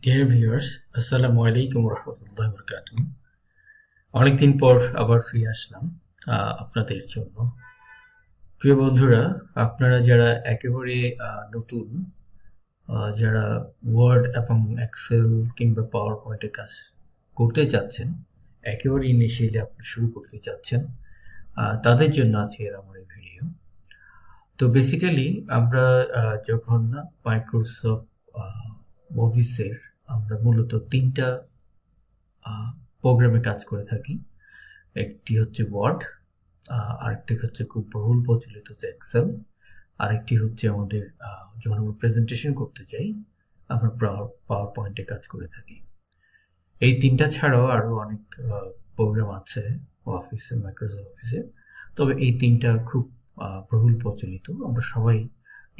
Dear viewers, আসসালামু আলাইকুম রহমতুল্লাহ বরকাত। অনেকদিন পর আবার ফিরে আসলাম আপনাদের জন্য। প্রিয় বন্ধুরা, আপনারা যারা একেবারে নতুন, যারা ওয়ার্ড এবং এক্সেল কিংবা পাওয়ার পয়েন্টে কাজ করতে চাচ্ছেন, একেবারে ইনিশিয়ালি আপনি শুরু করতে চাচ্ছেন, তাদের জন্য আজকের আমার এই ভিডিও। তো বেসিক্যালি আমরা যখন মাইক্রোসফট অফিসের আমরা মূলত তিনটা প্রোগ্রামে কাজ করে থাকি। একটি হচ্ছে ওয়ার্ড, আরেকটি হচ্ছে খুব বহুল প্রচলিত হচ্ছে এক্সেল, আরেকটি হচ্ছে আমাদের যখন আমরা প্রেজেন্টেশন করতে যাই আমরা পাওয়ার পয়েন্টে কাজ করে থাকি। এই তিনটা ছাড়াও আরও অনেক প্রোগ্রাম আছে অফিসে, মাইক্রোসফট অফিসে, তবে এই তিনটা খুব বহুল প্রচলিত। আমরা সবাই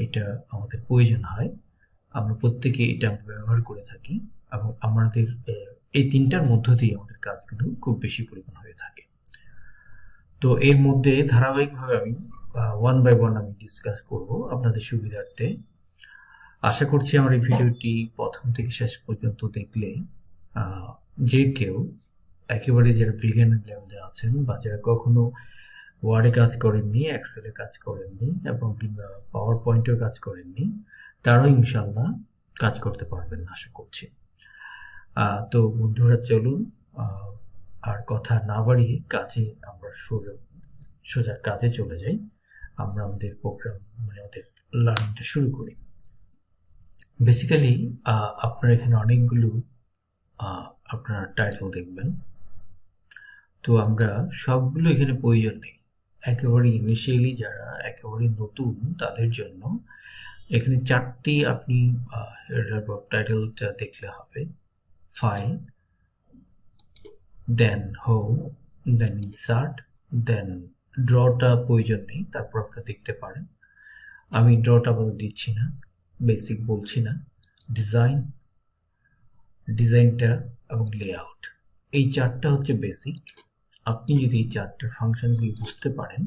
এটা আমাদের প্রয়োজন হয়, আমরা প্রত্যেকে এটা ব্যবহার করে থাকি এবং আমাদের এই তিনটার মধ্য দিয়ে আমাদের কাজগুলো খুব বেশি পরিমাণ হয়ে থাকে। তো এর মধ্যে ধারাবাহিকভাবে আমি ওয়ান বাই ওয়ান আমি ডিসকাস করব আপনাদের সুবিধার্থে। আশা করছি আমার এই ভিডিওটি প্রথম থেকে শেষ পর্যন্ত দেখলে যে কেউ একেবারে যারা বিগিনার লেভেলে আছেন বা যারা কখনো ওয়ার্ডে কাজ করেননি, এক্সেলে কাজ করেননি এবং কিংবা পাওয়ার পয়েন্টেও কাজ করেননি, তারাও ইনশাল্লাহ কাজ করতে পারবেন আশা করছি। তো বন্ধুরা চলুন আর কথা না বাড়িয়ে কাজে আমরা সোজা কাজে চলে যাই। আমরা আমাদের প্রোগ্রাম মানে আমাদের লার্নিংটা শুরু করি। বেসিক্যালি আপনার এখানে অনেকগুলো আপনার টাইটেল দেখবেন। তো আমরা সবগুলো এখানে প্রয়োজন নেই, একেবারে ইনিশিয়ালি যারা একেবারে নতুন তাদের জন্য এখানে চারটি আপনি টাইটেলটা দেখলে হবে। ফাইল, দেন হোম, দেন ইনসার্ট, দেন ড্রটা প্রয়োজন নেই, তারপর আপনারা দেখতে পারেন। আমি ড্রটা বলে দিচ্ছি না, বেসিক বলছি না। ডিজাইনটা এবং লেআউট, এই চারটা হচ্ছে বেসিক। আপনি যদি এই চারটার ফাংশনগুলি বুঝতে পারেন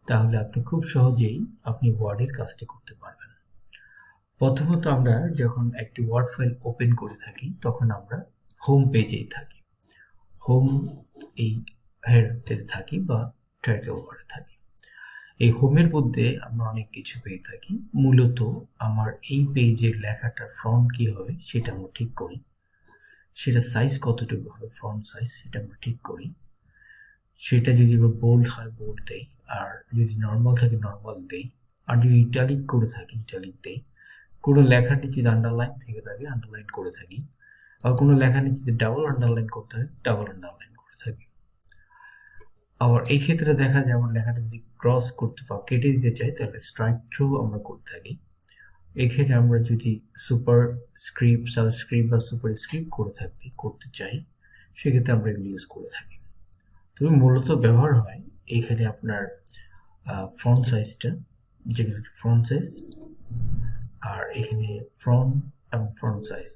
তাহলে আপনি খুব সহজেই আপনি ওয়ার্ডের কাজটি করতে পারবেন। প্রথমত আমরা যখন একটি ওয়ার্ড ফাইল ওপেন করে থাকি তখন আমরা হোম পেজেই থাকি, হোম এই হেডে থাকি বা টাইটেল বারে থাকি। এই হোমের মধ্যে আমরা অনেক কিছু পেয়ে থাকি। মূলত আমার এই পেজের লেখাটার ফন্ট কি হবে সেটা আমরা ঠিক করি, সেটা সাইজ কতটুকু হবে ফন্ট সাইজ সেটা আমরা ঠিক করি, সেটা যদি বোল্ড হয় বোল্ড দেই, আর যদি নর্মাল থাকে নর্মাল দেই, আর যদি ইটালিক করে থাকি ইটালিক দেই, কোনো লেখার নিচে যদি আন্ডারলাইন থেকে থাকে আন্ডারলাইন করে থাকি, আর কোনো লেখার নিচে যদি ডাবল আন্ডারলাইন করতে হয় ডাবল আন্ডারলাইন করে থাকি। আবার এই ক্ষেত্রে দেখা যায় আমার লেখাটা যদি ক্রস করতে বা কেটে দিতে চাই তাহলে স্ট্রাইক থ্রু আমরা করে থাকি। এখানে আমরা যদি সুপার স্ক্রিপ্ট, সাবস্ক্রিপ্ট বা সুপার স্ক্রিপ্ট করতে চাই সেক্ষেত্রে আমরা এগুলো ইউজ করে থাকি। তবে মূলত ব্যবহার হয় এখানে আপনার ফন্ট সাইজটা, যেখানে ফন্ট সাইজ আর এখানে ফ্রন্ট এবং ফ্রন্ট সাইজ,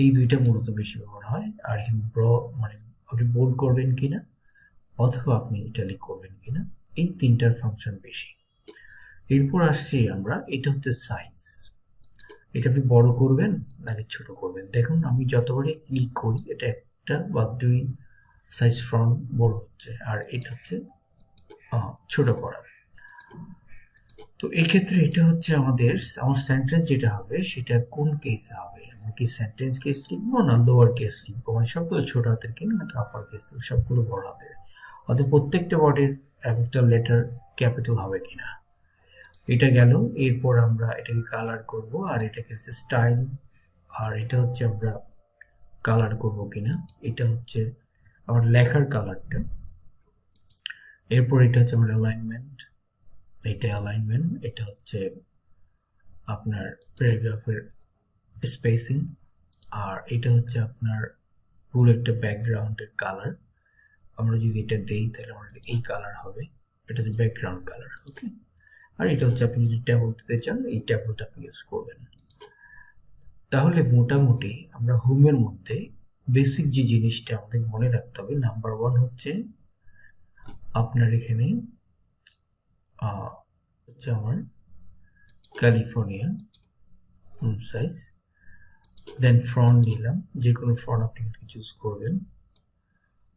এই দুইটা মূলত বেশি ব্যবহার হয়। আর এখানে মানে আপনি বোল্ড করবেন কিনা অথবা আপনি ইটালিক করবেন কিনা, এই তিনটার ফাংশন বেশি। এরপর আসছি আমরা, এটা হচ্ছে সাইজ। এটা আপনি বড় করবেন নাকি ছোট করবেন। দেখুন আমি যতবারই ক্লিক করি এটা একটা বা দুই সাইজ ফ্রন্ট বড় হচ্ছে, আর এটা হচ্ছে ছোট করা। তো এই ক্ষেত্রে এটা হচ্ছে আমার সেন্টেন্স যেটা হবে সেটা কোন কেসে হবে, আমি কি সেন্টেন্স কেস লিখবো না লোয়ার কেস লিখবো, মানে সবগুলো ছোট হাতের কিনা নাকি আপার কেস লিখবো, সবগুলো বড় হাতের, অর্থাৎ প্রত্যেকটা ওয়ার্ডের এক একটা লেটার ক্যাপিটাল হবে কিনা, এটা গেল। এরপর আমরা এটাকে কালার করব, আর এটাকে হচ্ছে স্টাইল, আর এটা হচ্ছে আমরা কালার করব কিনা, এটা হচ্ছে আমার লেখার কালারটা। এরপর এটা হচ্ছে আমার অ্যালাইনমেন্ট, এটা অ্যালাইনমেন্ট, এটা হচ্ছে আপনার প্যারাগ্রাফের স্পেসিং, আর এটা হচ্ছে আপনার পুরো একটা ব্যাকগ্রাউন্ডের কালার। আমরা যদি এটা দেই তাহলে আমাদের এই কালার হবে, এটা হচ্ছে ব্যাকগ্রাউন্ড কালার। ওকে, আর এটা হচ্ছে আপনি যদি ট্যাবল দিতে চান এই ট্যাবলটা আপনি ইউজ করবেন। তাহলে মোটামুটি আমরা হোমের মধ্যে বেসিক যে জিনিসটা আমাদের মনে রাখতে হবে, নাম্বার ওয়ান হচ্ছে আপনার এখানে হচ্ছে আমার ক্যালিফোর্নিয়া সাইজ, দেন ফ্রন্ট নিলাম, যে কোনো ফ্রন্ট আপনি চুজ করবেন,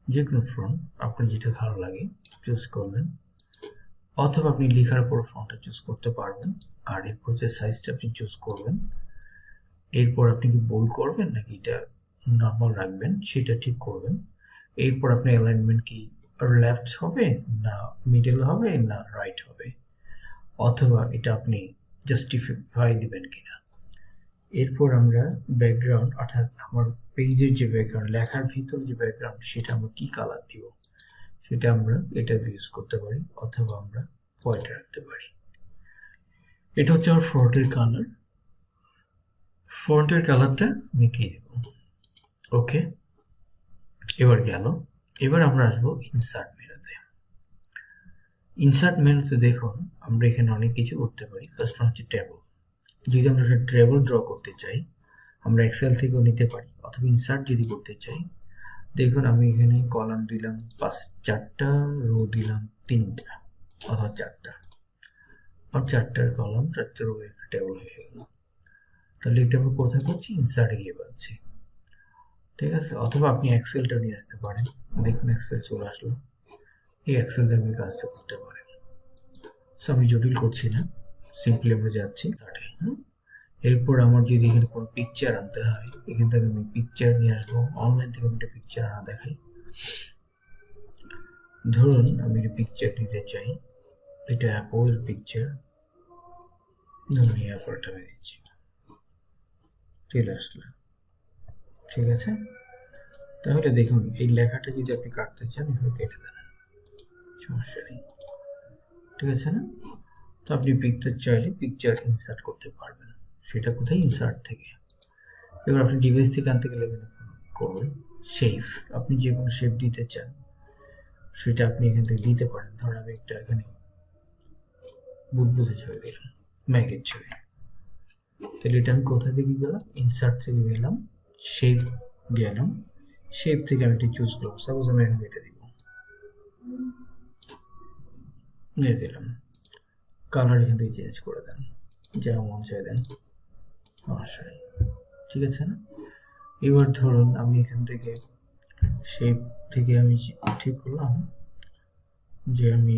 যে কোনো ফ্রন্ট আপনার যেটা ভালো লাগে চুজ করবেন, অথবা আপনি লেখার পর ফন্টটা চুজ করতে পারবেন। আর এরপর যে সাইজটা আপনি চুজ করবেন, এরপর আপনি কি বোল্ড করবেন নাকি এটা নর্মাল রাখবেন সেটা ঠিক করবেন। এরপর আপনি অ্যালাইনমেন্ট কি লেফট হবে না মিডল হবে না রাইট হবে, অথবা এটা আপনি জাস্টিফাই দিবেন কিনা। এরপর আমরা ব্যাকগ্রাউন্ড, অর্থাৎ আমার পেজের যে ব্যাকগ্রাউন্ড, লেখার ভিতর যে ব্যাকগ্রাউন্ড, সেটা আমরা কি কালার দিব সেটা আমরা এটা ইউজ করতে পারি, অথবা আমরা হোয়াইট রাখতে পারি। এটা হচ্ছে আমার ফন্টের কালার। ফন্টের কালারটা আমি কি দেব, ওকে। এবার গেল, এবার আমরা আসবো ইনসার্ট মেনুতে। ইনসার্ট মেনুতে দেখুন আমরা এখানে অনেক কিছু করতে পারি। ফার্স্ট হচ্ছে টেবল। যদি আমরা একটা টেবল ড্র করতে চাই আমরা এক্সেল থেকেও নিতে পারি, অথবা ইনসার্ট যদি করতে চাই, দেখুন আমি এখানে কলাম দিলাম 4টা, রো দিলাম 3টা অথবা 4টা, আর 4টার কলাম 4টার রো একটা টেবল হয়ে গেল। তাহলে এটা আমরা কোথায় পাচ্ছি, ইনসার্টে গিয়ে পাচ্ছি, ঠিক আছে। অথবা আপনি এক্সেলটা নিয়ে আসতে পারেন, দেখুন এক্সেল চলে আসলো, এই এক্সেল দিয়ে আপনি কাজটা করতে পারেন। সো আমি জটিল করছি না, সিম্পলি আমরা যাচ্ছি স্টার্টে। এরপর আমার যদি এখানে কোনো পিকচার আনতে হয়, এখান থেকে আমি পিকচার নিয়ে আসবো। অনলাইন থেকে আমি একটা পিকচার আনা দেখাই। ধরুন আমি একটা পিকচার দিতে চাই, এটা অ্যাপলের পিকচার, ধরুন এই অ্যাপলটা আমি দিচ্ছি, চলে আসলো, ঠিক আছে। তাহলে দেখুন এই লেখাটা যদি আপনি কাটতে চান এভাবে কেটে দেন, সমস্যা নেই, ঠিক আছে না। তো আপনি পিকচার চাইলে পিকচার ইনসার্ট করতে পারবেন, সেটা কোথায়, ইনসার্ট থেকে। এবার আপনি ডিভাইস থেকে আনতে গেলে এখানে করবেন শেপ, আপনি যে কোনো শেপ দিতে চান সেটা আপনি এখান থেকে দিতে পারেন। ধরুন আমি একটা এখানে বুদবুদের ছবি দিলাম, ম্যাগের ছবি, তাহলে এটা আমি কোথা থেকে গেলাম, ইনসার্ট থেকে গেলাম, শেপ গেলাম, শেপ থেকে আমি এটি চুজ করলাম, সাপোজ আমি এখানে এটা দিব, নিয়ে দিলাম, কালার এখান থেকে চেঞ্জ করে দেন, যা মন চাই দেন, সমস্যা নেই, ঠিক আছে না। এবার ধরুন আমি এখান থেকে শেপ থেকে আমি ঠিক করলাম যে আমি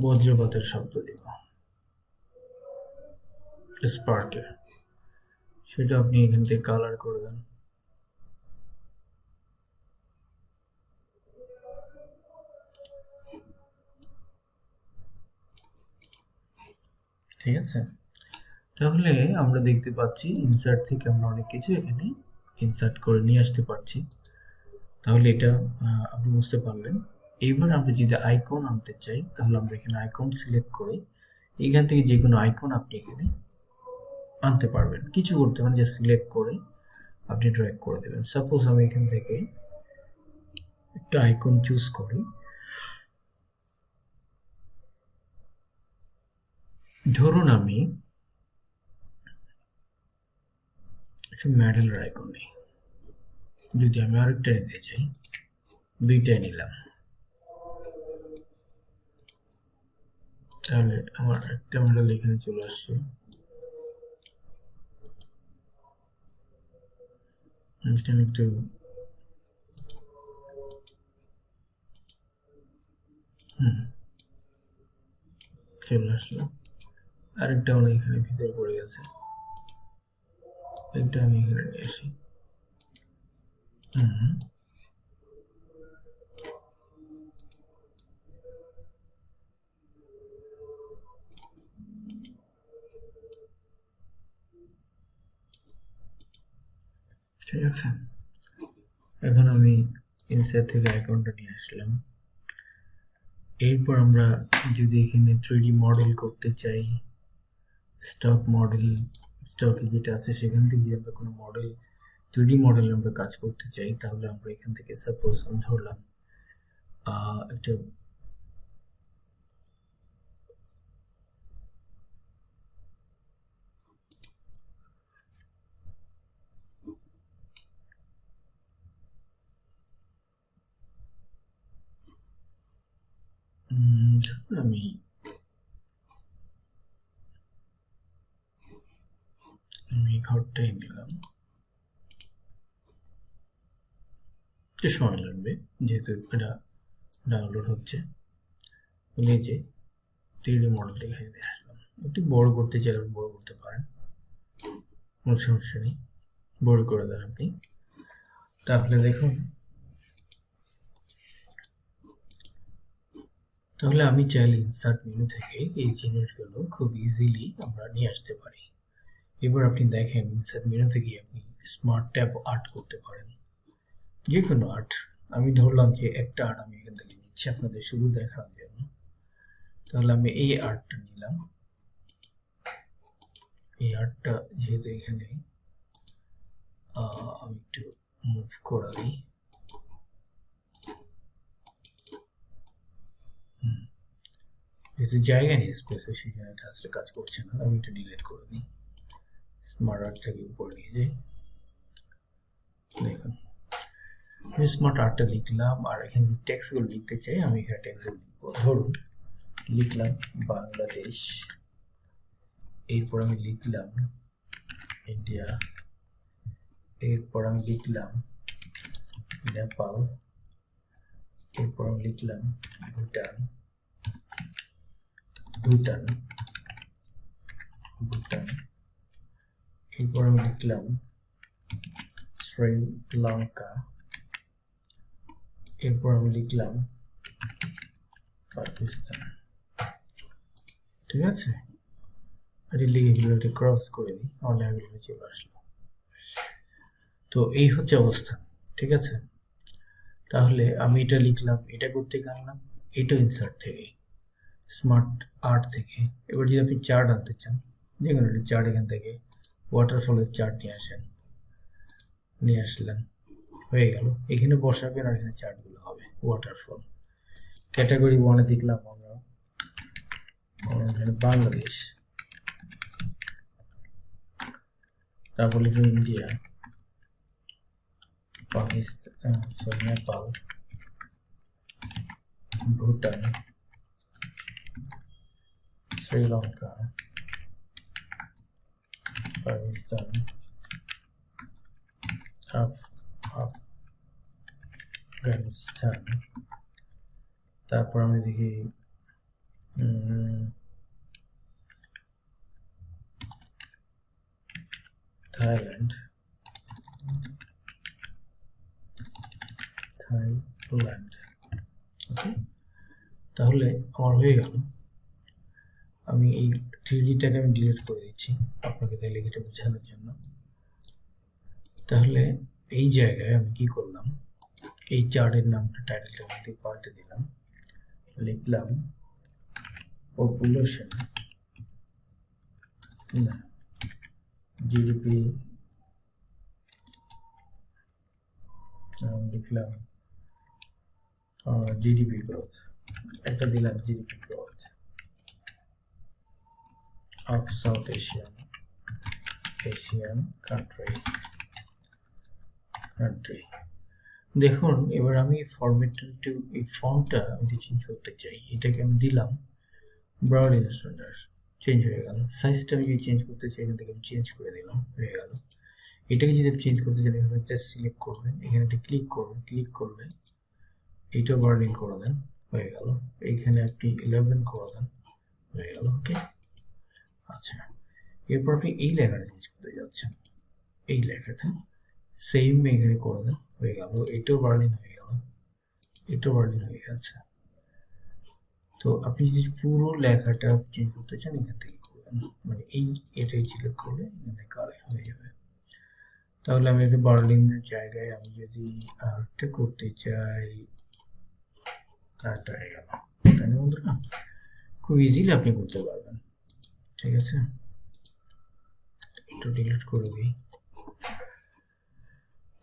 বজ্রপাতের শব্দ দিব, স্পার্কের, সেটা আপনি এখান থেকে কালার করে দেন, ঠিক আছে। তাহলে আমরা দেখতে পাচ্ছি ইনসার্ট থেকে আমরা অনেক কিছু এখানে ইনসার্ট করে নিয়ে আসতে পারছি। তাহলে এটা আপনি বুঝতে পারলেন। এইবার আমরা যদি আইকন আনতে চাই তাহলে আমরা এখানে আইকন সিলেক্ট করে এখান থেকে যে কোনো আইকন আপনি এখানে আনতে পারবেন, কিছু করতে পারেন, যে সিলেক্ট করে আপনি ড্র্যাগ করে দেবেন। সাপোজ আমি এখান থেকে একটা আইকন চুজ করি, ধরুন আমি একটা মেডেলের আইকন নিই, যদি আমি আরেকটা নিতে চাই, দুইটাই নিলাম, তাহলে আমার একটা মেডেল এখানে চলে আসছে, এখানে একটু চলে আসলো, আরেকটা আমার এখানে ভিতরে পড়ে গেছে, এটা আমি এখানে নিয়ে আসি, ঠিক আছে। এখন আমি ইনসার্ট থেকে আইকনটা নিয়ে আসলাম। এরপর আমরা যদি এখানে 3D মডেল করতে চাই, স্টক মডেল, স্টকে যেটা আছে সেখান থেকে যদি আমরা কোনো মডেল 3D মডেল আমরা কাজ করতে চাই, তাহলে আমরা এখান থেকে সাপোজ আমি ধরলাম একটা আমি আমি ঘরটাই নিলাম, একটু সময় লাগবে যেহেতু এটা ডাউনলোড হচ্ছে। যে 3D মডেলটা এখানে নিয়ে আসলাম। একটু বড় করতে চাইলে বড় করতে পারেন, কোনো সমস্যা নেই, বড় করে দেন আপনি। তাহলে দেখুন, তাহলে আমি চাইলে ইনসার্ট মেনু থেকে এই জিনিসগুলো খুব ইজিলি আমরা নিয়ে আসতে পারি। এবার আপনি দেখেন ইনসার্ট মেনু থেকে আপনি স্মার্ট ট্যাব আর্ট করতে পারেন, যে কোনো আর্ট। আমি ধরলাম যে একটা আর্ট আমি এখান থেকে নিচ্ছি আপনাদের শুধু দেখানোর জন্য। তাহলে আমি এই আর্টটা নিলাম। এই আর্টটা যেহেতু এখানে আমি একটু মুভ করে দিই, যেহেতু জায়গা নেই স্পেস, সেখানে এটা আসলে কাজ করছে না। আমি এটা ডিলিট করে দিই, স্মার্ট আর্টটাকে উপরে নিয়ে যাই। দেখুন আমি স্মার্ট আর্টটা লিখলাম, আর এখানে টেক্সটগুলো লিখতে চাই, আমি এখানে টেক্সট লিখবো। ধরুন লিখলাম বাংলাদেশ, এরপর আমি লিখলাম ইন্ডিয়া, এরপর আমি লিখলাম নেপাল, এরপর আমি লিখলাম ভুটান, ভুটান, ভুটান, এরপর আমি লিখলাম শ্রীলঙ্কা, এরপর আমি লিখলাম পাকিস্তান। ঠিক আছে, এটা লিখে এটা ক্রস করে দিই, অনলাইন চলে আসলো। তো এই হচ্ছে অবস্থা, ঠিক আছে। তাহলে আমি এটা লিখলাম, এটা করতে গেলাম, এটা ইনসার্ট থেকে, স্মার্ট আর্ট থেকে। এবার যদি আপনি চার্ট আনতে চান, যে কোনো একটা চার্ট এখান থেকে ওয়াটারফলের চার্ট নিয়ে আসেন, নিয়ে আসলেন, হয়ে গেল। এখানে বসাবেন আর এখানে চার্টগুলো হবে ওয়াটারফল। ক্যাটাগরি 1-এ দেখলাম আমরা বাংলাদেশ, তারপর লিখলাম ইন্ডিয়া, পাকিস্তান, নেপাল, ভুটান, শ্রীলঙ্কা, পাকিস্তান, আফগানিস্তান। তারপর আমি দেখি থাইল্যান্ড, ওকে। তাহলে আমার হয়ে গেল। আমি এই 3Dটাকে আমি ডিলিট করে দিচ্ছি আপনাকে তাহলে এটা বোঝানোর জন্য। তাহলে এই জায়গায় আমি কি করলাম, এই চার্টের নামটা টাইটেলটা মধ্যে পাল্টে দিলাম, লিখলাম পপুলেশন না জিডিপি, লিখলাম জিডিপি গ্রোথ, একটা দিলাম GDP growth of south Asian country. দেখুন এবার আমি ফরম্যাটটা একটু, এই ফন্টটা আমি চেঞ্জ করতে চাই, এটাকে আমি দিলাম ব্রড ইলাস্ট্রেটর, চেঞ্জ হয়ে গেল। সাইজটা আমি চেঞ্জ করতে চাই, এখান থেকে আমি চেঞ্জ করে দিলাম, হয়ে গেল। এটাকে যদি চেঞ্জ করতে চান এখানে জাস্ট সিলেক্ট করবেন, এখানে একটা ক্লিক করবেন, ক্লিক করলে এইটাও বার্লিন করে দেন, হয়ে গেল। এইখানে আপনি 11 করে দেন, হয়ে গেল। ওকে, আচ্ছা। এরপর আপনি এই লেখাটা চেঞ্জ করতে যাচ্ছেন, এই লেখাটা সেম এখানে করে দেন, হয়ে গেল। এটাও বার্লিন হয়ে গেল, এটাও বার্লিন হয়ে গেছে। তো আপনি যদি পুরো লেখাটা চেঞ্জ করতে চান এখান থেকে করবেন, মানে এই এটাই সিলেক্ট করলে এখানে কালার হয়ে যাবে। তাহলে আমি এটা বার্লিনের জায়গায় আমি যদি আর্টটা করতে চাই, আর্টটা হয়ে গেল, তাই না বন্ধুরা? খুব ইজিলি আপনি করতে পারবেন, ঠিক আছে। একটু ডিলিট করে দিই।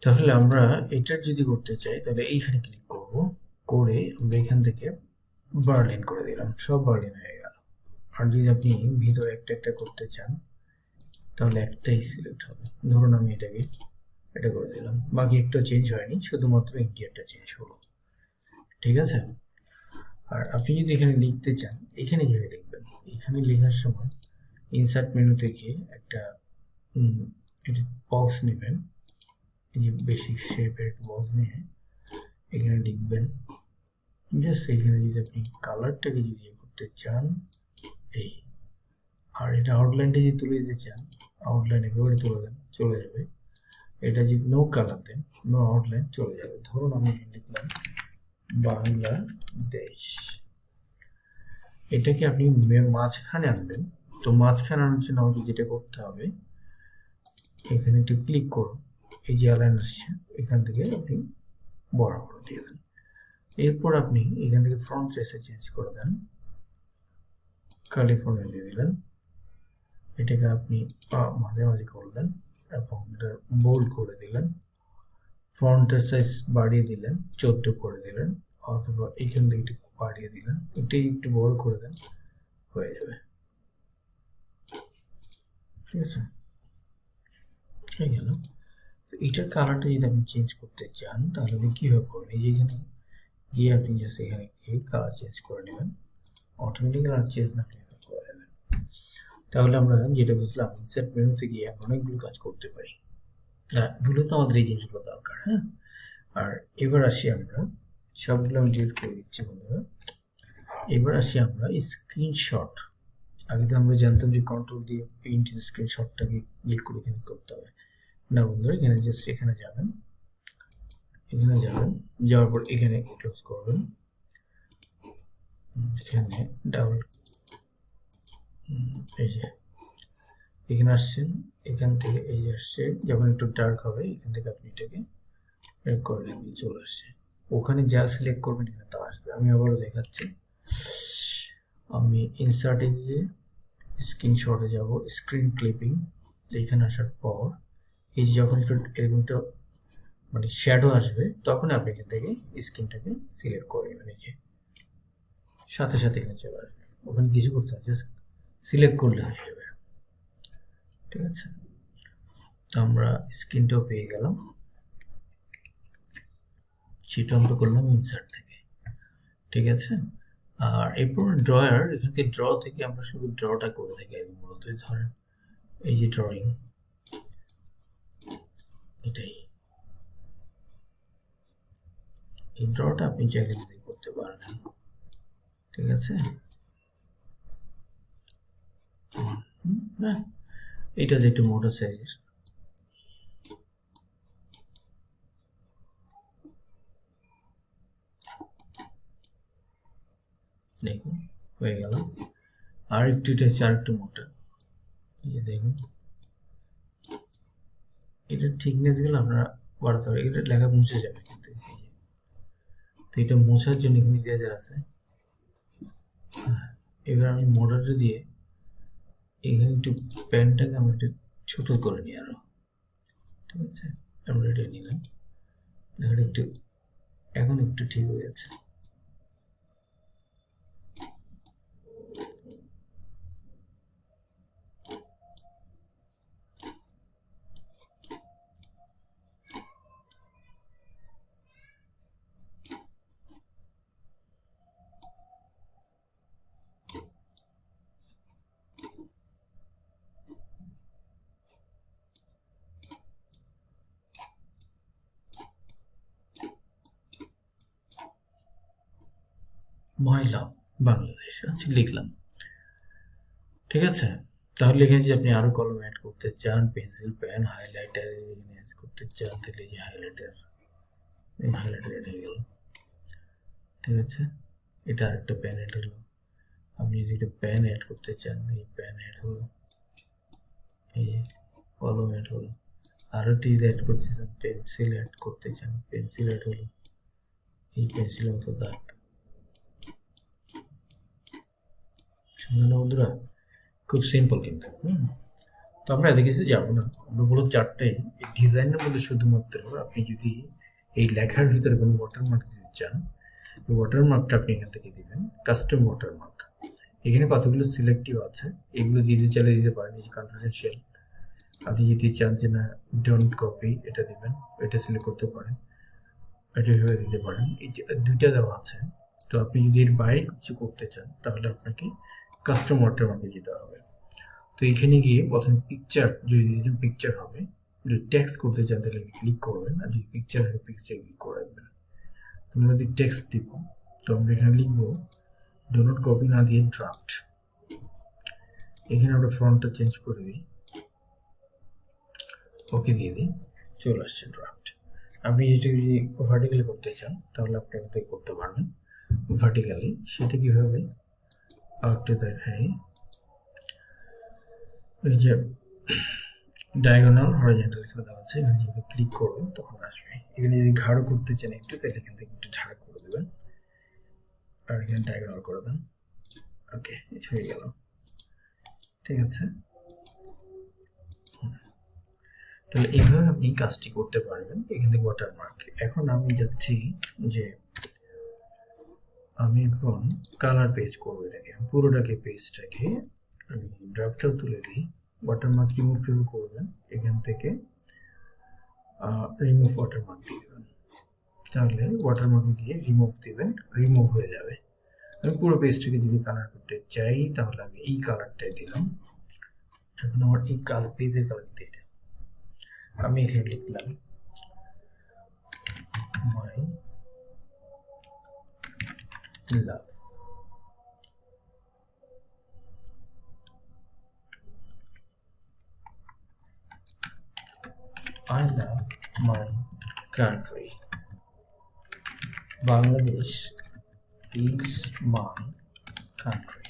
তাহলে আমরা এটা যদি করতে চাই তাহলে এইখানে ক্লিক করব, করে আমরা এখান থেকে বার্লিন করে দিলাম, সব বার্লিন হয়ে গেল। আর যদি আপনি ভিতরে একটা একটা করতে চান তাহলে একটাই সিলেক্ট হবে। ধরুন আমি এটাকে এটা করে দিলাম, বাকি একটা চেঞ্জ হয়নি, শুধুমাত্র ইন্ডিয়াটা চেঞ্জ হলো, ঠিক আছে। আর আপনি যদি এখানে লিখতে চান এখানে কিভাবে লিখবেন, এখানে লেখার সময় ইনসার্ট মেনু থেকে একটা এটা বক্স নেবেন, এই যে বেসিক শেপের বক্স নিয়ে এখানে লিখবেন জাস্ট এখানে যদি আপনি কালারটাকে যদি করতে চান এই, আর এটা আউটলাইনটা যদি তুলে দিতে চান আউটলাইন একেবারে তুলে দেন, চলে যাবে। এটা যদি নো কালার দেন নো আউটলাইন চলে যাবে। ধরুন আমি লিখলাম বাংলাদেশ, এটাকে আপনি মাঝখানে আনবেন। তো মাঝখানে আনার জন্য আমাকে যেটা করতে হবে এখানে একটু ক্লিক করুন, এই যে অ্যালাইন আসছে এখান থেকে আপনি বরাবর দিয়ে দেন। এরপর আপনি এখান থেকে ফ্রন্ট সাইজে চেঞ্জ করে দেন, ক্যালিফোর্নিয়া দিয়ে দিলেন, এটাকে আপনি মাঝামাঝি করলেন এবং এটা বোল্ড করে দিলেন, ফন্টের সাইজ বাড়িয়ে দিলেন 14 করে দিলেন, অথবা এখান থেকে একটু বাড়িয়ে দিলেন, এটাই একটু বড় করে দেন, হয়ে যাবে। ঠিক আছে, হয়ে গেল। তো এটার কালারটা যদি আপনি চেঞ্জ করতে চান তাহলে আপনি কীভাবে করবেন, এই যে এখানে গিয়ে আপনি জাস্ট এখানে গিয়ে কালার চেঞ্জ করে নেবেন, অটোমেটিক কালার চেঞ্জ না করে নেবেন। তাহলে আমরা যেটা বুঝলাম ইনসার্ট মেনুতে গিয়ে আমরা অনেকগুলো কাজ করতে পারি। মূলত আমাদের এই জিনিসগুলো দরকার। হ্যাঁ, আর এবার আসি আমরা সবগুলো আমি ডিলিট করে দিচ্ছি বন্ধুরা। এবার আসি আমরা স্ক্রিনশট। আগে তো আমরা জানতাম যে কন্ট্রোল দিয়ে প্রিন্ট স্ক্রিনশটটাকে ক্লিক করে এখানে করতে হবে না বন্ধুরা, এখানে জাস্ট এখানে যাবেন, এখানে যাবেন, যাওয়ার পর এখানে ক্লোজ করবেন, এখানে ডাবল এই যে এখানে আসছেন, এখান থেকে এই আসছে, যখন একটু ডার্ক হবে এখান থেকে আপনি এটাকে করে নেবেন, চলে আসছে। ওখানে যা সিলেক্ট করবেন এখানে তা আসবে। আমি আবারও দেখাচ্ছি, আমি ইনসার্টে গিয়ে স্ক্রিনশটে যাব, স্ক্রিন ক্লিপিং, এখানে আসার পর এই যে যখন একটু এরকম একটা মানে শ্যাডো আসবে তখন আপনি এখান থেকে স্ক্রিনটাকে সিলেক্ট করে নেবেন, এই যে সাথে সাথে এখানে চলে আসবে, ওখানে কিছু করতে হবে, জাস্ট সিলেক্ট করলে হয়ে যাবে। ঠিক আছে, তো আমরা স্ক্রিনটাও পেয়ে গেলাম, সেটা আমরা করলাম ইনসার্ট থেকে। ঠিক আছে, আর এরপর ড্রয়ার, এখান থেকে ড্র থেকে আমরা শুধু ড্রটা করে থাকি মূলত। ধরেন এই যে ড্রয়িং, এটাই এই ড্রটা আপনি চাইলে করতে পারবেন। ঠিক আছে, হ্যাঁ, এটা যে একটু মোটা সাইজের, দেখুন হয়ে গেল। আর একটু এটা হচ্ছে আর একটু মোটা, এই যে দেখুন এটার থিকনেস গুলো আপনারা বাড়াতে হবে, এটা লেখা মুছে যাবে কিন্তু। তো এটা মোছার জন্য এখানে লেজার আছে। এবার আমি মডারটা দিয়ে এখানে একটু প্যানটাকে আমরা একটু ছোট করে নিই আরো। ঠিক আছে, আমরা এটা নিলাম, লেখাটা একটু এখন একটু ঠিক হয়ে যাচ্ছে। মাই লাভ বাংলাদেশ, আচ্ছা লিখলাম। ঠিক আছে, তাহলে এখানে যদি আপনি আরো কলম অ্যাড করতে চান, পেন্সিল, পেন, হাইলাইটার এখানে অ্যাড করতে চান, তাহলে এই যে হাইলাইটার অ্যাড হয়ে গেল। ঠিক আছে, এটা আরেকটা পেন অ্যাড হলো। আপনি যদি একটা পেন অ্যাড করতে চান, এই পেন অ্যাড হলো, এই যে কলম অ্যাড হলো। আরো একটি অ্যাড করতে চান, পেন্সিল অ্যাড করতে চান, পেন্সিল অ্যাড হলো, এই পেন্সিলের মতো দাগ। শুনলেন বন্ধুরা, খুব সিম্পল কিন্তু। তো আমরা এত কিছু যাবো না, আমরা বলো চারটাই এই ডিজাইনের মধ্যে শুধুমাত্র আপনি যদি এই লেখার ভিতরে কোনো ওয়াটারমার্ক দিতে চান, এই ওয়াটারমার্কটা আপনি এখান থেকে দিবেন, কাস্টম ওয়াটারমার্ক। এখানে কতগুলো সিলেক্টিভ আছে, এগুলো দিতে চাইলে দিতে পারেন, এই যে কনফিডেন্সিয়াল। আপনি যদি চান যে না ডোন্ট কপি, এটা দিবেন, এটা সিলেক্ট করতে পারেন, এটা ভেবে দিতে পারেন, এই যে দুইটা দেওয়া আছে। তো আপনি যদি এর বাইরে কিছু করতে চান তাহলে আপনাকে কাস্টম ওয়াটারমার্কে যেতে হবে। তো এখানে গিয়ে প্রথমে পিকচার যদি দিতে চান পিকচার হবে, যদি টেক্সট করতে চান তাহলে ক্লিক করবেন, আর যদি পিকচার হয় পিকচার ক্লিক করে রাখবেন। তোমরা যদি টেক্সট দিব তো আমরা এখানে লিখবো ডো নট কপি না দিয়ে ড্রাফট। এখানে আমরা ফন্টটা চেঞ্জ করে দিই, ওকে দিয়ে দিই, চলে আসছে ড্রাফট। আপনি এটা যদি ভার্টিক্যালি করতে চান তাহলে আপনি এখান করতে পারবেন ভার্টিক্যালি। সেটা কিভাবে আউটটা দেখাই, এই যে ডায়াগোনাল হরিজন্টাল এখানে দেওয়া আছে, এখানে যদি ক্লিক করবেন তখন আসবে। এখানে যদি ঘাড়ো করতে চান একটু তাহলে এখান থেকে একটু ঝাড় করে দেবেন, আর এখানে ডায়াগোনাল করে দেন। ওকে, এটা হয়ে গেল, ঠিক আছে। তাহলে এইভাবে আপনি কাজটি করতে পারবেন। এখান থেকে ওয়াটারমার্ক। এখন আমি যাচ্ছি যে আমি এখন কালার পেজ করবো, এটাকে পুরোটাকে পেজটাকে আমি ড্রাফটার তুলে দিই। ওয়াটারমার্ক রিমুভ করবেন, এখান থেকে রিমুভ ওয়াটারমার্ক দিয়ে দেবেন, তাহলে ওয়াটারমার্ক দিয়ে রিমুভ দিবেন, রিমুভ হয়ে যাবে। আমি পুরো পেজটাকে যদি কালার করতে চাই তাহলে আমি এই কালারটাই দিলাম। এখন আমার এই কালার পেজের কালার দিয়ে আমি এখানে লিখলাম মাই লাভ। I love my country. Bangladesh is my country.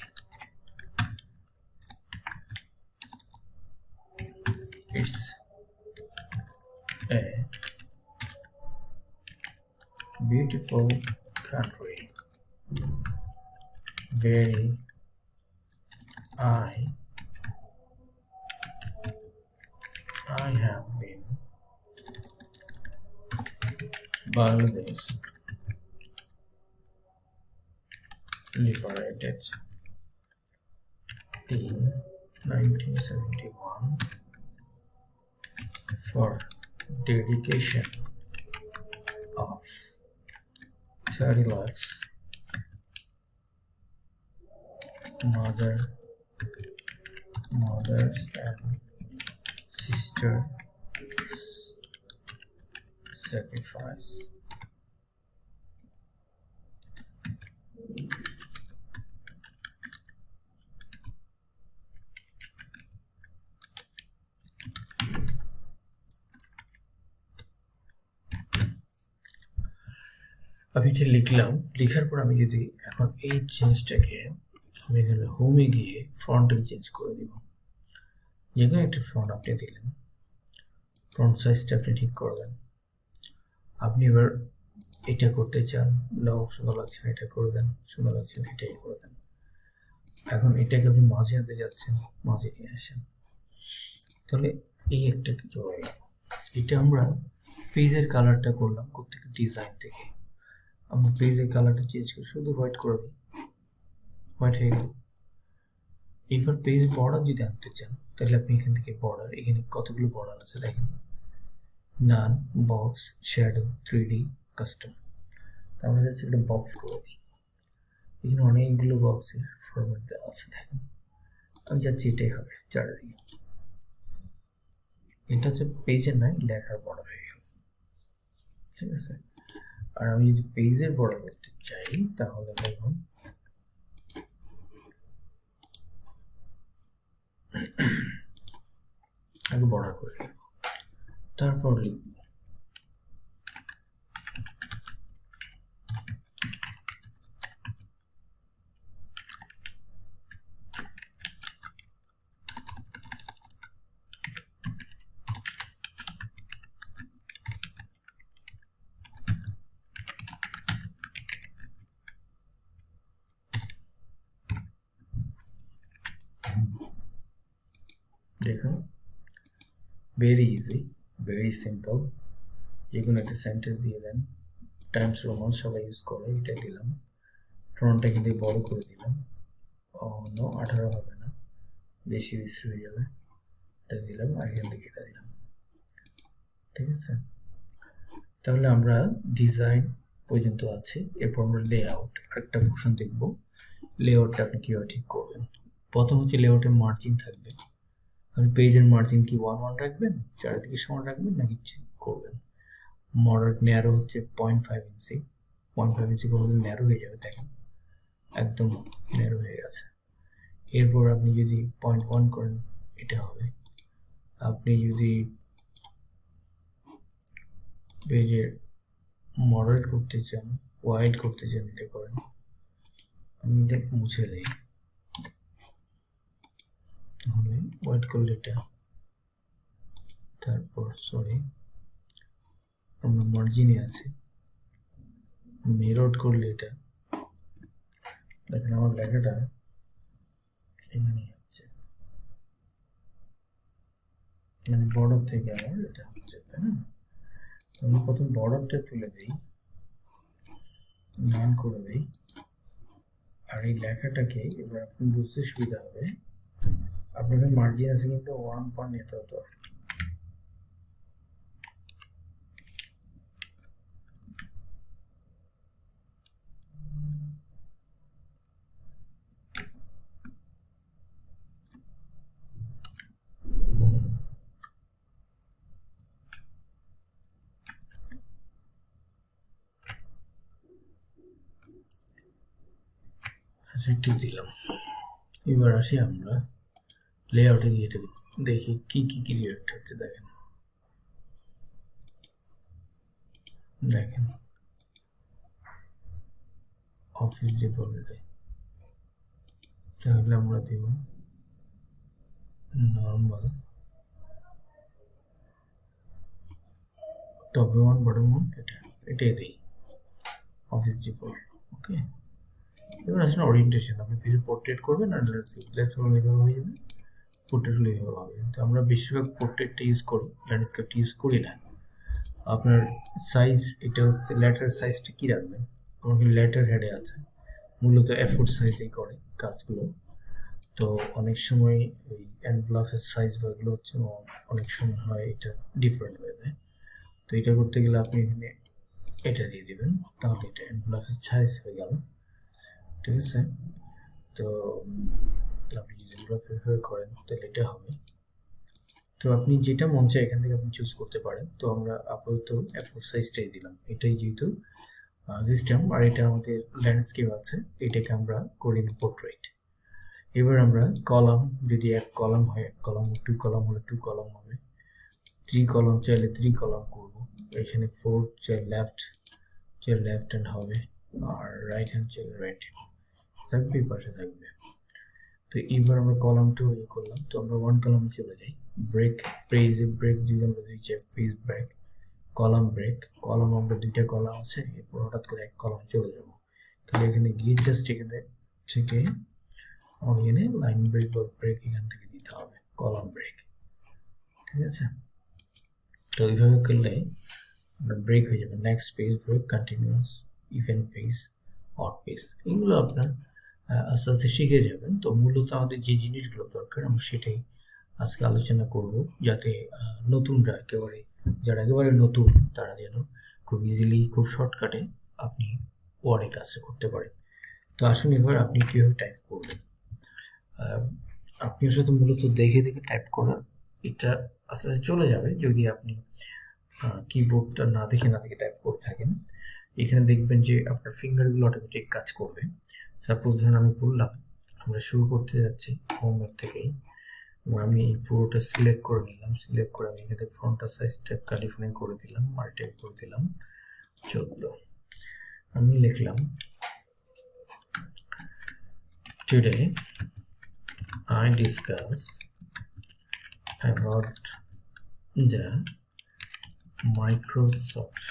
It's a beautiful country where I have been. Bangladesh liberated in 1971 for dedication of 30 lakhs mothers and sisters sacrifice. আমি এটা লিখলাম, লেখার পর আমি যদি এখন এই চেঞ্জটাকে আমি এখানে হোমে গিয়ে ফন্টটাকে চেঞ্জ করে দিব। যেখানে একটা ফন্ট আপনি দিলেন, ফন্ট সাইজটা আপনি ঠিক করবেন। আপনি এবার এটা করতে চান, নাও সুন্দর লাগছে না এটা করে দেন, সুন্দর লাগছে না এটাই করে দেন। এখন এটাকে আপনি মাঝে আনতে যাচ্ছেন, মাঝে নিয়ে আসেন, তাহলে এই একটা কিছু হয়ে গেল। এটা আমরা পেজের কালারটা করলাম কোথেকে, ডিজাইন থেকে। আমরা পেজের কালারটা চেঞ্জ করে শুধু হোয়াইট করে দিই, হোয়াইট হয়ে গেল। এবার পেজ বর্ডার যদি আনতে চান তাহলে আপনি এখান থেকে বর্ডার, এখানে কতগুলো বর্ডার আছে দেখেন, নান, বক্স, শ্যাডো, 3D, কাস্টম। আমরা যাচ্ছি একটা বক্স করে দিই, এখানে অনেকগুলো বক্সের ফরম্যাট দেওয়া আছে দেখেন। আমি যাচ্ছি এটাই হবে চারিদিকে, এটা হচ্ছে পেজের নয় লেখার বর্ডার হয়ে গেল, ঠিক আছে। আর আমি যদি পেজের বর্ডার করতে চাই তাহলে দেখুন আগে বর্ডার করে দেব, তারপর লিখব দেখুন ভেরি ইজি, ভেরি সিম্পল। যে কোনো একটা সেন্টেন্স দিয়ে দেন, টাইমস রোমান সবাই ইউজ করে, এটা দিলাম। ফ্রন্টটা কিন্তু বড় করে দিলাম, নো 18 হবে না, বেশি বেশি হয়ে যাবে, এটা দিলাম, আর এখান থেকে এটা দিলাম, ঠিক আছে। তাহলে আমরা ডিজাইন পর্যন্ত আছি, এরপর আমরা লেআউট একটা পোর্শন দেখব। লেআউটটা আপনি কীভাবে ঠিক করবেন। প্রথম হচ্ছে লেআউটের মার্জিন থাকবে আপনি পেজের মার্জিন কি 1 রাখবেন, চারিদিকে সমান রাখবেন, নাকি চেঞ্জ করবেন? মডারেট ন্যারো হচ্ছে 0.5 ইঞ্চি। 0.5 ইঞ্চি করলে ন্যারো হয়ে যাবে, দেখেন একদম ন্যারো হয়ে গেছে। এরপর আপনি যদি 0.1 করেন এটা হবে। আপনি যদি পেজের মডারেট করতে চান, ওয়াইড করতে চান, এটা করেন। আমি এটা মুছে দিই, তাহলে ওয়াইড করলে এটা, তারপর সরি আমরা মার্জিনে আছে, মিরর করলে এটা, দেখেন আমার লেখাটা এখানে হচ্ছে, মানে বর্ডার থেকে আমার এটা হচ্ছে, তাই না? আমি প্রথম বর্ডারটা তুলে দিই, নান করে দিই, আর এই লেখাটাকে এবার আপনি বুঝতে সুবিধা হবে। আপনাদের মার্জিন আছে কিন্তু 1 এত হতো, ঠিক দিলাম। এবার আসি আমরা লেআউটে গিয়ে দেখি কি কি ক্রিয়েট হচ্ছে। দেখেন অফিস ডিফল্টে, তাহলে আমরা দেব normal, top one bottom one, এটাই দিই অফিস ডিফল্ট। ওকে, এবার আসলে ওরিয়েন্টেশন, আপনি কিছু পোর্ট্রেট করবেন আর ল্যান্ডস্কেপ এইভাবে হয়ে যাবে, পোর্ট্রেট হলে এইভাবে হবে। তো আমরা বেশিরভাগ পোর্ট্রেটটা ইউজ করি, ল্যান্ডস্কেপটা ইউজ করি না। আপনার সাইজ, এটা হচ্ছে লেটার সাইজটা কি রাখবেন, আমার কি লেটার হেডে আছে, মূলত এফোর সাইজেই করে কাজগুলো। তো অনেক সময় ওই এনভেলপের সাইজ বা এগুলো হচ্ছে অনেক সময় হয় এটা ডিফারেন্ট হয়ে যায়। তো এটা করতে গেলে আপনি এখানে এটা দিয়ে দিবেন, তাহলে এটা এনভেলপের সাইজ হয়ে গেল। ঠিক আছে, তো আপনি যদি এনভেলপ করেন তাহলে এটা হবে। তো আপনি যেটা মন চায় এখান থেকে আপনি চুজ করতে পারেন। তো আমরা আপাতত এফোর সাইজটাই দিলাম, এটাই যেহেতু সিস্টেম, আর এটা আমাদের ল্যান্ডস্কেপ আছে, এটাকে আমরা করি পোর্ট্রেট। এবার আমরা কলাম, যদি এক কলাম হয় এক কলাম, 2 কলাম হলে 2 কলাম হবে, 3 কলাম চাইলে 3 কলাম করব। এখানে 4 চাই লেফট হ্যান্ড হবে, আর রাইট হ্যান্ড চাইলে রাইট থাকবে, পাশে থাকবে। তো এবার আমরা কলামটা ইয়ে করলাম, তো আমরা 1 কলামে চলে যাই। ব্রেক, পেজে ব্রেক যদি আমরা দিই, page break, column break, column আমরা 2টা কলাম আছে, এরপর হঠাৎ করে এক কলাম চলে যাব। তাহলে এখানে গিয়ে জাস্ট এখানে থেকে এখানে লাইন ব্রেক বা ব্রেক এখান থেকে দিতে হবে, কলাম ব্রেক। ঠিক আছে, তো এইভাবে করলে ব্রেক হয়ে যাবে। Next page break, continuous, even page, odd page, এগুলো আপনার আস্তে আস্তে শিখে যাবেন। তো মূলত আমাদের যে জিনিসগুলো দরকার আমরা সেটাই আজকে আলোচনা করব, যাতে নতুনরা যারা একেবারে নতুন তারা যেন খুব ইজিলি, খুব শর্টকাটে আপনি ওয়ার্ডে কাজটা করতে পারেন। তো আসুন এবার আপনি কীভাবে টাইপ করবেন। আপনি আসলে মূলত দেখে দেখে টাইপ করার এটা আস্তে আস্তে চলে যাবে যদি আপনি কিবোর্ডটা না দেখে টাইপ করতে থাকেন। এখানে দেখবেন যে আপনার ফিঙ্গারগুলো অটোমেটিক কাজ করবে। সাপোজ ধরুন আমি বললাম আমরা শুরু করতে যাচ্ছি হোম ওয়েব থেকেই, আমি এই পুরোটা সিলেক্ট করে নিলাম, সিলেক্ট করে আমি এখানে ফন্টের সাইজটা ক্যালিফোর্নিয়া করে দিলাম, মাল্টিপ্লাই করে দিলাম 14। আমি লিখলাম today I discuss about the Microsoft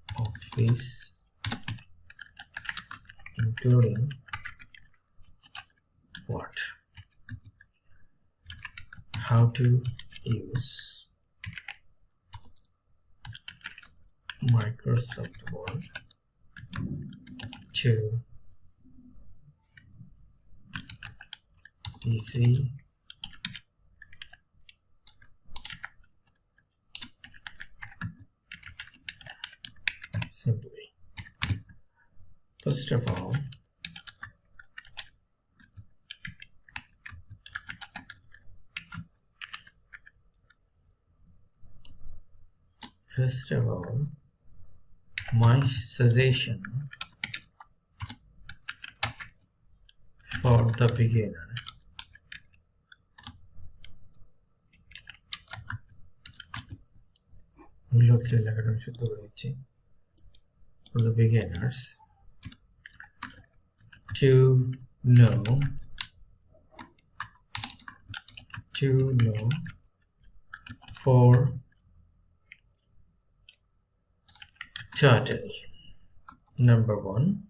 Office including what, how to use Microsoft Word to easy simply. First of all, first of all, my suggestion for the beginner for the beginners to know for title. Number 1,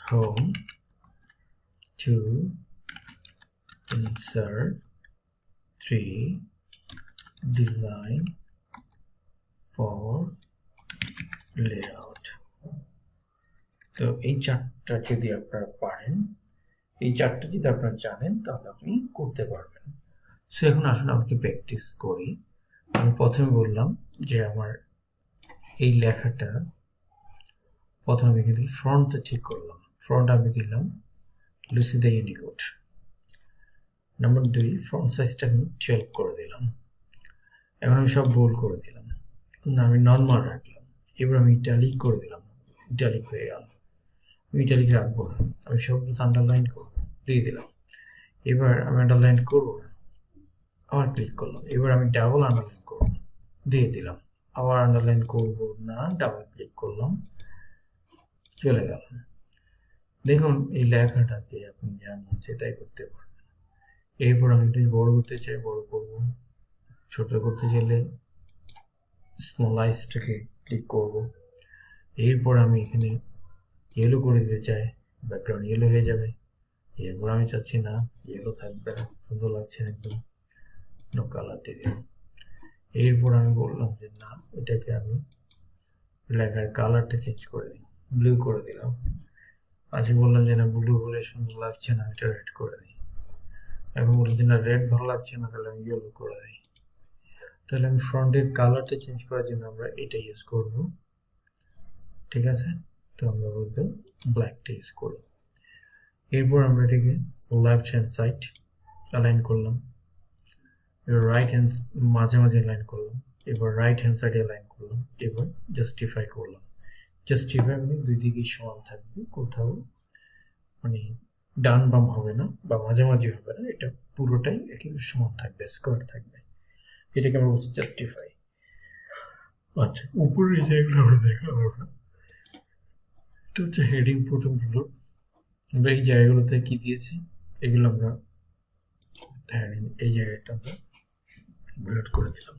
home, to insert, 3 design, 4 layout. তো এই চারটা যদি আপনারা পারেন, এই চারটা যদি আপনারা জানেন তাহলে আপনি করতে পারবেন। সো এখন আসুন আমাকে প্র্যাকটিস করি। আমি প্রথমে বললাম যে আমার এই লেখাটা প্রথমে আমি কিন্তু ফ্রন্টটা ঠিক করলাম। ফ্রন্ট আমি দিলাম লুসিদা ইউনিকোড। নাম্বার 2, ফ্রন্ট সাইজটা আমি 12 করে দিলাম। এখন আমি সব বোল্ড করে দিলাম, কিন্তু আমি নর্মাল রাখলাম। এবার আমি ইটালিক করে দিলাম, ইটালিক হয়ে গেল। আমি ইটালিক রাখবো না, আমি সবগুলো আন্ডারলাইন করব, দিয়ে দিলাম। এবার আমি আন্ডারলাইন করবো না, আবার ক্লিক করলাম। এবার আমি ডাবল আন্ডারলাইন করব, দিয়ে দিলাম। আবার আন্ডারলাইন করব না, ডাবল ক্লিক করলাম, চলে গেল। দেখুন এই লেখাটাকে আপনি যা মন চায় তাই করতে পারবেন। এরপর আমি একটু বড় করতে চাই, বড় করব। ছোট করতে চাইলে স্মলাইজটাকে ক্লিক করব। এরপর আমি এখানে ইয়েলো করে দিতে চাই, ব্যাকগ্রাউন্ড ইয়েলো হয়ে যাবে। এরপর আমি চাচ্ছি না ইয়েলো থাকবে, সুন্দর লাগছে একদম, নো কালার দিয়ে দিলাম। এরপর আমি বললাম যে না, এটাকে আমি লেখার কালারটা চেঞ্জ করে দিই, ব্লু করে দিলাম। আজকে বললাম যে না, ব্লু হলে সুন্দর লাগছে না, এটা রেড করে দিই। এখন বলছি যে না, রেড ভালো লাগছে না, তাহলে আমি ইয়েলো করে দিই। তাহলে আমি ফ্রন্টের কালারটা চেঞ্জ করার জন্য আমরা এটা ইউজ করব, ঠিক আছে? তো আমরা বলতে ব্ল্যাকটা ইউজ করি। এরপর আমরা এটাকে লেফট হ্যান্ড সাইড অ্যালাইন করলাম, এবার রাইট হ্যান্ড মাঝে অ্যালাইন করলাম, এবার রাইট হ্যান্ড সাইডে অ্যালাইন করলাম, এবার জাস্টিফাই করলাম। জাস্টিফাই মানে দুই দিকে সমান থাকবে, কোথাও মানে ডান বাম হবে না বা মাঝামাঝি হবে না, এটা পুরোটাই একেবারে সমান থাকবে, স্কোয়ার থাকবে। এটাকে আমরা বলছি জাস্টিফাই। আচ্ছা, উপরে যেগুলো আমরা দেখলাম, এটা হচ্ছে হেডিং প্রথমগুলো। আমরা এই জায়গাগুলোতে কি দিয়েছি, এগুলো আমরা এই জায়গাটা আমরা বুলেট করে দিলাম।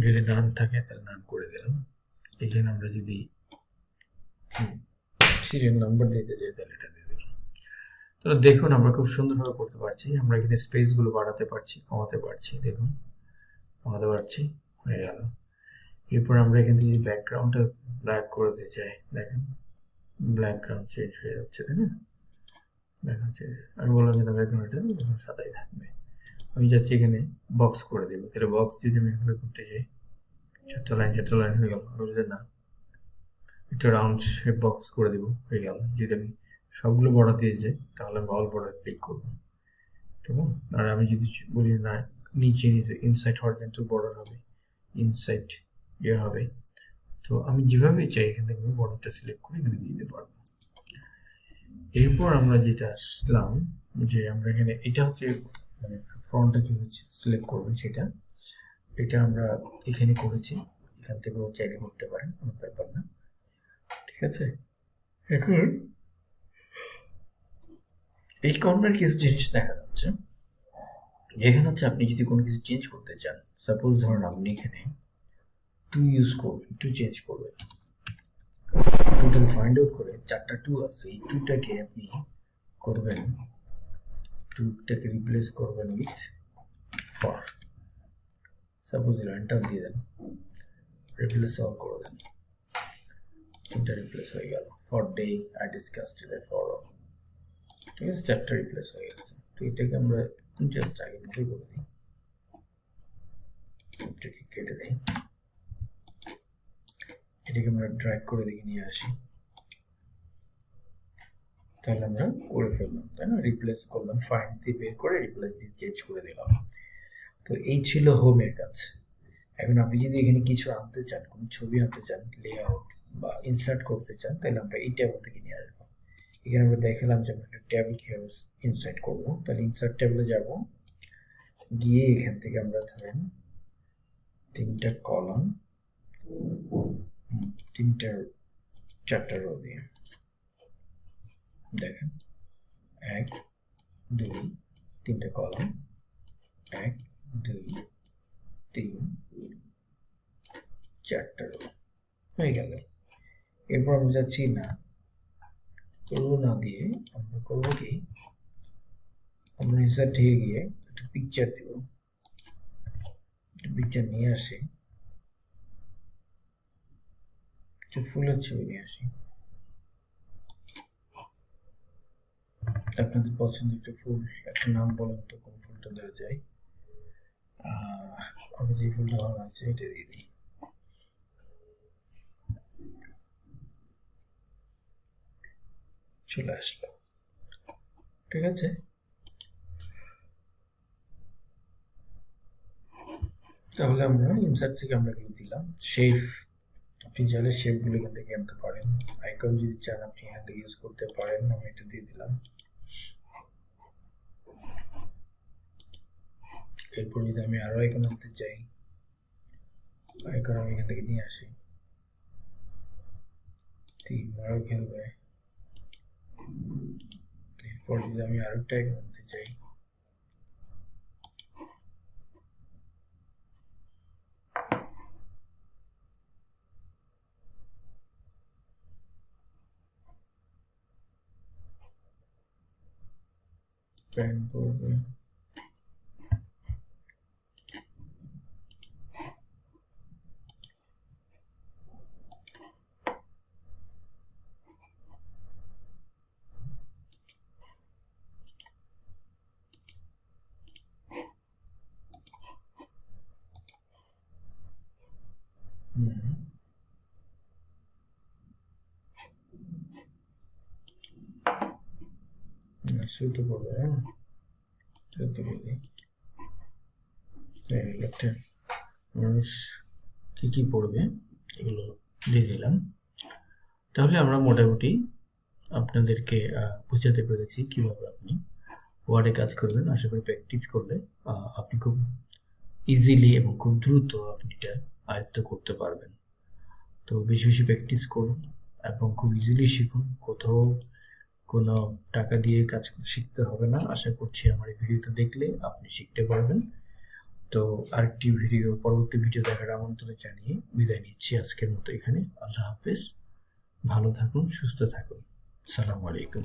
যদি নান থাকে তাহলে নান করে দিলাম। এখানে আমরা যদি সিরিয়াল নাম্বার দিতে চাই তাহলে এটা দিয়ে দিলাম। তাহলে দেখুন আমরা খুব সুন্দরভাবে করতে পারছি। আমরা এখানে স্পেসগুলো বাড়াতে পারছি, কমাতে পারছি, দেখুন কমাতে পারছি, হয়ে গেল। এরপর আমরা এখান থেকে ব্যাকগ্রাউন্ডটা ব্ল্যাক করে দিতে চাই, দেখেন ব্যাকগ্রাউন্ড চেঞ্জ হয়ে যাচ্ছে, তাই না? ব্যাকগ্রাউন্ড চেঞ্জ, আমি বললাম যে ব্যাকগ্রাউন্ডটা সাদাই থাকবে। আমি যাচ্ছি এখানে বক্স করে দেবো। তাহলে বক্স যদি আমি এভাবে করতে চাই, চারটা লাইন হয়ে গেল। আমি বলছি না, একটা রাউন্ড শেপ বক্স করে দেবো, হয়ে গেল। যদি আমি সবগুলো বর্ডার দিয়ে যাই তাহলে আমি অল বর্ডার ক্লিক করবো, কেমন? আর আমি যদি বলি না, নিচে ইনসাইড হরিজন্টাল বর্ডার হবে, ইনসাইড ইয়ে হবে, তো আমি যেভাবে চাই এখান থেকে আমি বর্ডারটা সিলেক্ট করে এখানে দিয়ে দিতে পারবো। এরপর আমরা যেটা আসলাম যে আমরা এখানে এটা হচ্ছে মানে ফ্রন্টটা যদি সিলেক্ট করবেন সেটা, এটা আমরা এখানে করেছি, এখান থেকেও চাইলে করতে পারেন, কোনো ব্যাপার না, ঠিক আছে? এখন এই কর্নার কিছু জিনিস দেখা যাচ্ছে, এখানে হচ্ছে আপনি যদি কোনো কিছু চেঞ্জ করতে চান, সাপোজ ধরুন আপনি এখানে টু ইউজ করবেন, টু চেঞ্জ করবেন, টুটাকে ফাইন্ড আউট করে 4টা টু আছে, এই টুটাকে আপনি করবেন, টুটাকে রিপ্লেস করবেন উইথ ফর। সাপোজ লাইনটা দিয়ে দেন, রিপ্লেস অল করে দেন, তিনটা রিপ্লেস হয়ে গেল। For day I discussed it for all, ঠিক আছে? 4টা রিপ্লেস হয়ে গেছে। তো এটাকে আমরা জাস্ট আগে মতো করে দিই, এটাকে কেটে দিই, এটাকে আমরা ড্র্যাগ করে দিকে নিয়ে আসি, তাহলে আমরা করে ফেললাম, তাই না? রিপ্লেস করলাম, ফাইন্ড দিয়ে বের করে রিপ্লেস দিয়ে চেঞ্জ করে দিলাম। তো এই ছিল হোমের কাজ। এখন আপনি যদি এখানে কিছু আনতে চান, কোনো ছবি আনতে চান, লেআউট বা ইনসার্ট করতে চান, তাহলে আমরা এই টেবিল থেকে নিয়ে আসবো। এখানে আমরা দেখালাম যে আমরা একটা টেবিল কীভাবে ইনসার্ট করবো। তাহলে ইনসার্ট টেবিলে যাব, গিয়ে এখান থেকে আমরা ধরেন 3টা কলাম, 4টা রো দিয়ে দেখেন 1 2 3টা কলাম, 1 2 3 4টা রো হয়ে গেল। এরপর আমরা যাচ্ছি না, রো না দিয়ে আমরা করবো কি, আমরা ইনসার্ট থেকে গিয়ে একটা পিকচার দিব, পিকচার নিয়ে আসি, ফুলের ছবি নিয়ে আসি। আপনাদের পছন্দের একটা ফুল, একটা নাম বলেন তো কোন ফুলটা দেওয়া যায়। আমি যে ফুলটা ভালো আছে এটা দিয়ে দিই। চলে আসলো, ঠিক আছে। তাহলে আমরা ইনসার্ট থেকে আমরা এগুলো দিলাম। শেপ, আপনি চাইলে শেপগুলো এখান থেকে আনতে পারেন। আইকন যদি চান আপনি এখান থেকে ইউজ করতে পারেন। আমি এটা দিয়ে দিলাম। এরপর যদি আমি আরো আইকন আনতে চাই, আইকন আমি এখান থেকে নিয়ে আসি, 3 বারও খেলবে। এরপর যদি আমি আরো একটা আইকন আনতে চাই, প্যান করবে, শুরুতে পড়বে। মানুষ কি কি পড়বে এগুলো দিয়ে দিলাম। তাহলে আমরা মোটামুটি আপনাদেরকে বুঝাতে পেরেছি কিভাবে আপনি ওয়ার্ডে কাজ করবেন। আশা করি প্র্যাকটিস করলে আপনি খুব ইজিলি এবং খুব দ্রুত আপনি এটা আয়ত্ত করতে পারবেন। তো বেশি বেশি প্র্যাকটিস করুন এবং খুব ইজিলি শিখুন। কোথাও কোনো টাকা দিয়ে কাজ শিখতে হবে না। আশা করছি আমার এই ভিডিওটা দেখলে আপনি শিখতে পারবেন। তো আরেকটি ভিডিও, পরবর্তী ভিডিও দেখার আমন্ত্রণ জানিয়ে বিদায় নিচ্ছি আজকের মতো এখানে। আল্লাহ হাফেজ, ভালো থাকুন, সুস্থ থাকুন, আসসালামু আলাইকুম।